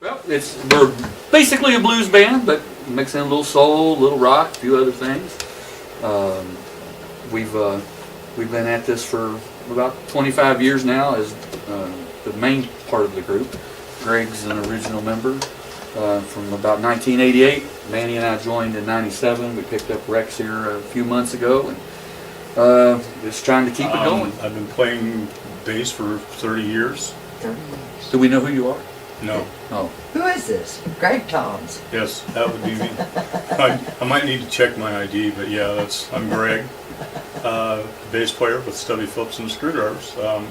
Well, we're basically a blues band, but mixing in a little soul, a little rock, a few other things. We've been at this for about 25 years now as the main part of the group. Greg's an original member from about 1988. Manny and I joined in '97. We picked up Rex here a few months ago, and just trying to keep it going. I've been playing bass for 30 years. 30 years. Do we know who you are? No. Oh. Who is this? Greg Toms. Yes, that would be me. I might need to check my ID, but yeah, I'm Greg, bass player with Stubby, Phillips, and the Screwdrivers. I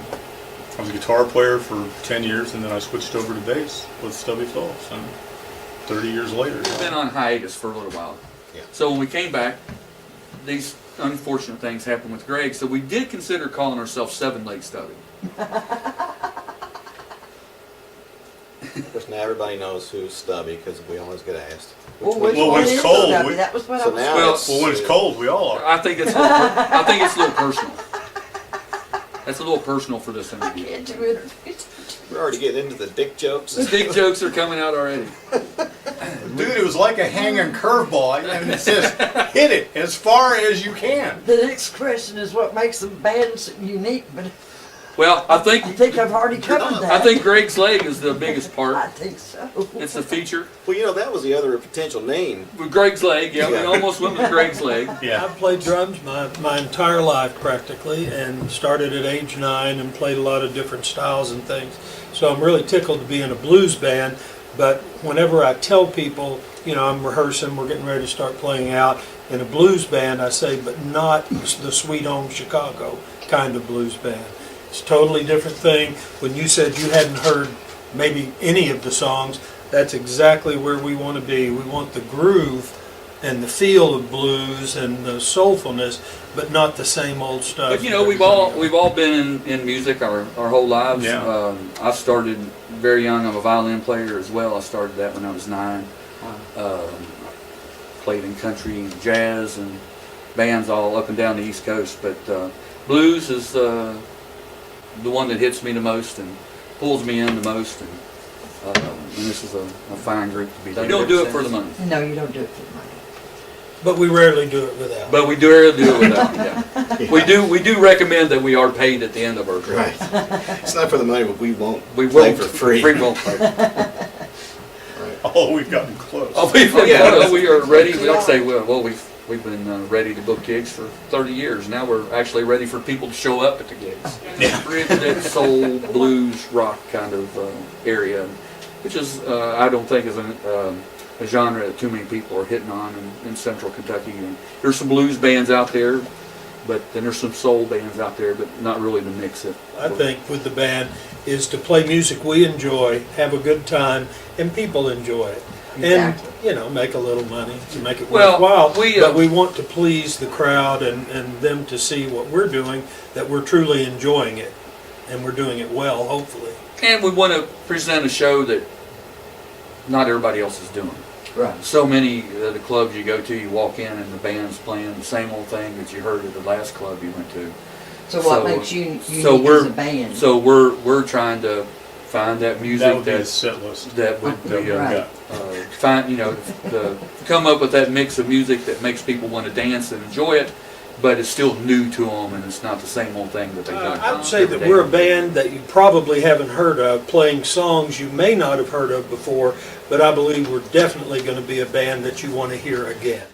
was a guitar player for 10 years, and then I switched over to bass with Stubby Phillips, and 30 years later. We've been on hiatus for a little while. Yeah. So when we came back, these unfortunate things happened with Greg, so we did consider calling ourselves Seven Leg Stubby. Of course, now everybody knows who's Stubby because we always get asked. Well, one which Well, one when it's is cold, Stubby? we- That was what So I was now Well, it's, Well, when it's cold, we all are. I think it's a little personal. That's a little personal for this I interview. can't do it. we're already getting into the dick jokes. The big jokes are coming out already. Dude, it was like a hanging curveball, and it says, hit it as far as you can. The next question is what makes the bands unique, but Well, I I think I've already covered that. I think Greg's leg is the biggest I part. think so. It's the feature. Well, you know, that was the other potential name. With Greg's leg, yeah, we Yeah. almost went with Greg's leg. Yeah. I've played drums my entire life practically, and started at age 9 and played a lot of different styles and things. So I'm really tickled to be in a blues band, but whenever I tell people, you know, I'm rehearsing, we're getting ready to start playing out in a blues band, I say, but not the Sweet Home Chicago kind of blues band. It's a totally different thing. When you said you hadn't heard maybe any of the songs, that's exactly where we want to be. We want the groove and the feel of blues and the soulfulness, but not the same old stuff. But you know, we've all been in music our whole lives. Yeah. I started very young. I'm a violin player as well. I started that when I was 9. Played in country and jazz and bands all up and down the East Coast. But blues is the one that hits me the most and pulls me in the most. And this is a fine group to be. We don't do it for the money. No, you don't do it for the money. But we rarely do it without. But we do it without. Yeah. We do recommend that we are paid at the end of our show. Right. It's not for the money, but we won't We play won't for free. We won't play. Oh, we've gotten close. Oh, we are ready. Like I say, well, we've been ready to book gigs for 30 years. Now we're actually ready for people to show up at the gigs. Yeah. We're into that soul, blues, rock kind of area, which is I don't think is a genre that too many people are hitting on in Central Kentucky. And there's some blues bands out there, but then there's some soul bands out there, but not really to mix it. I think with the band is to play music we enjoy, have a good time, and people enjoy it. Exactly. And, you know, make a little money to make it Well, worthwhile. we, but we want to please the crowd and them to see what we're doing, that we're truly enjoying it. And we're doing it well, hopefully. And we want to present a show that not everybody else is doing. Right. So many the clubs you go to, you walk in and the band's playing the same old thing that you heard at the last club you went to. So what makes you unique we're as a band? so we're trying to find that music That would be the that set list. that would be Right. find to come up with that mix of music that makes people want to dance and enjoy it, but it's still new to them and it's not the same old thing that they've done. I would say every that day. we're a band that you probably haven't heard of, playing songs you may not have heard of before, but I believe we're definitely going to be a band that you want to hear again.